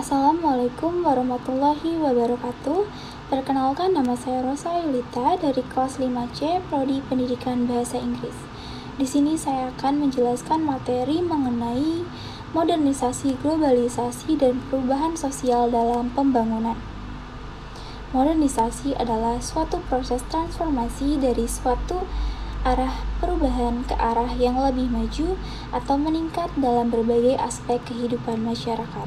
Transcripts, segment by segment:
Assalamualaikum warahmatullahi wabarakatuh. Perkenalkan, nama saya Rosa Yulita dari kelas 5C Prodi Pendidikan Bahasa Inggris. Di sini saya akan menjelaskan materi mengenai modernisasi, globalisasi, dan perubahan sosial dalam pembangunan. Modernisasi adalah suatu proses transformasi dari suatu arah perubahan ke arah yang lebih maju atau meningkat dalam berbagai aspek kehidupan masyarakat.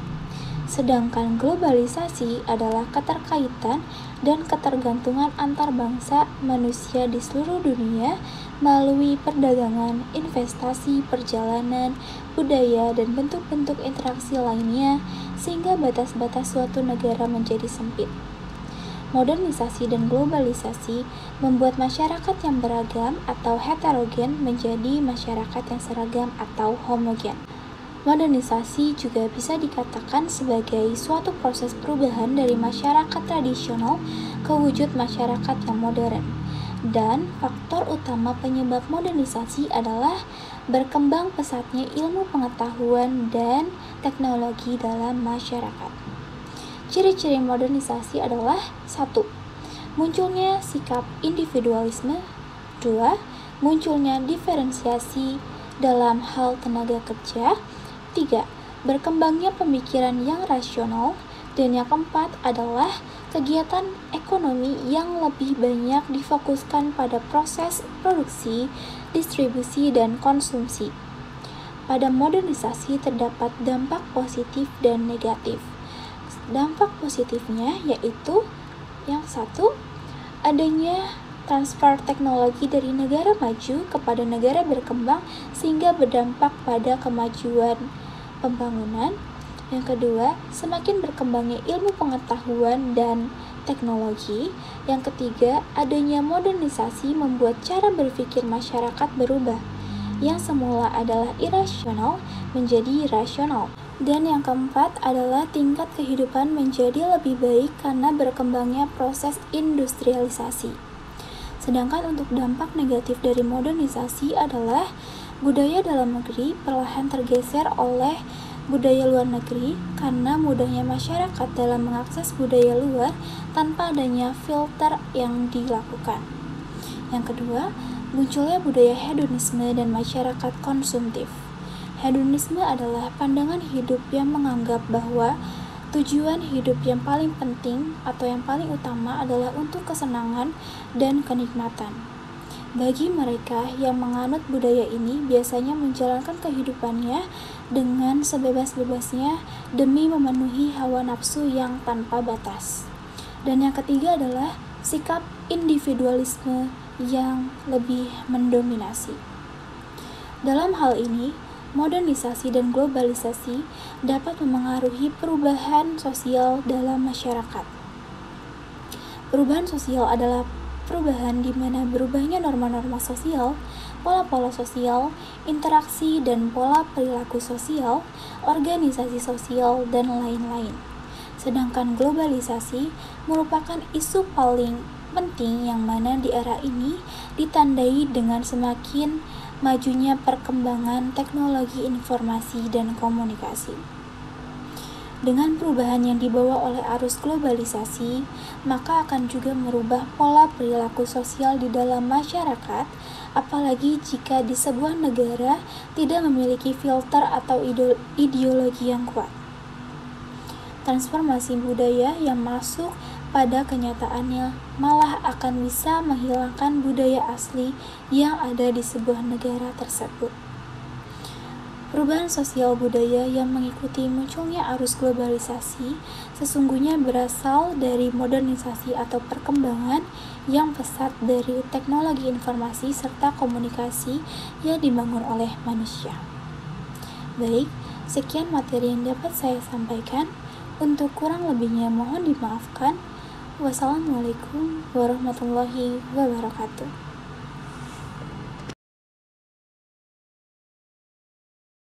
Sedangkan globalisasi adalah keterkaitan dan ketergantungan antar bangsa manusia di seluruh dunia melalui perdagangan, investasi, perjalanan, budaya, dan bentuk-bentuk interaksi lainnya sehingga batas-batas suatu negara menjadi sempit. Modernisasi dan globalisasi membuat masyarakat yang beragam atau heterogen menjadi masyarakat yang seragam atau homogen. Modernisasi juga bisa dikatakan sebagai suatu proses perubahan dari masyarakat tradisional ke wujud masyarakat yang modern. Dan faktor utama penyebab modernisasi adalah berkembang pesatnya ilmu pengetahuan dan teknologi dalam masyarakat. Ciri-ciri modernisasi adalah 1. Munculnya sikap individualisme. 2. Munculnya diferensiasi dalam hal tenaga kerja. 3. Berkembangnya pemikiran yang rasional. Dan yang keempat adalah kegiatan ekonomi yang lebih banyak difokuskan pada proses produksi, distribusi, dan konsumsi. Pada modernisasi terdapat dampak positif dan negatif. Dampak positifnya yaitu yang 1, adanya transfer teknologi dari negara maju kepada negara berkembang sehingga berdampak pada kemajuan pembangunan. Yang kedua, semakin berkembangnya ilmu pengetahuan dan teknologi. Yang ketiga, adanya modernisasi membuat cara berpikir masyarakat berubah, yang semula adalah irasional menjadi rasional. Dan yang keempat adalah tingkat kehidupan menjadi lebih baik karena berkembangnya proses industrialisasi. Sedangkan untuk dampak negatif dari modernisasi adalah budaya dalam negeri perlahan tergeser oleh budaya luar negeri karena mudahnya masyarakat dalam mengakses budaya luar tanpa adanya filter yang dilakukan. Yang kedua, munculnya budaya hedonisme dan masyarakat konsumtif. Hedonisme adalah pandangan hidup yang menganggap bahwa tujuan hidup yang paling penting atau yang paling utama adalah untuk kesenangan dan kenikmatan. Bagi mereka yang menganut budaya ini biasanya menjalankan kehidupannya dengan sebebas-bebasnya demi memenuhi hawa nafsu yang tanpa batas. Dan yang ketiga adalah sikap individualisme yang lebih mendominasi. Dalam hal ini, modernisasi dan globalisasi dapat memengaruhi perubahan sosial dalam masyarakat. Perubahan sosial adalah perubahan di mana berubahnya norma-norma sosial, pola-pola sosial, interaksi dan pola perilaku sosial, organisasi sosial, dan lain-lain. Sedangkan globalisasi merupakan isu paling penting yang mana di era ini ditandai dengan semakin majunya perkembangan teknologi informasi dan komunikasi. Dengan perubahan yang dibawa oleh arus globalisasi, maka akan juga merubah pola perilaku sosial di dalam masyarakat, apalagi jika di sebuah negara tidak memiliki filter atau ideologi yang kuat. Transformasi budaya yang masuk pada kenyataannya malah akan bisa menghilangkan budaya asli yang ada di sebuah negara tersebut. Perubahan sosial budaya yang mengikuti munculnya arus globalisasi sesungguhnya berasal dari modernisasi atau perkembangan yang pesat dari teknologi informasi serta komunikasi yang dibangun oleh manusia. Baik, sekian materi yang dapat saya sampaikan. Untuk kurang lebihnya mohon dimaafkan. Wassalamualaikum warahmatullahi wabarakatuh.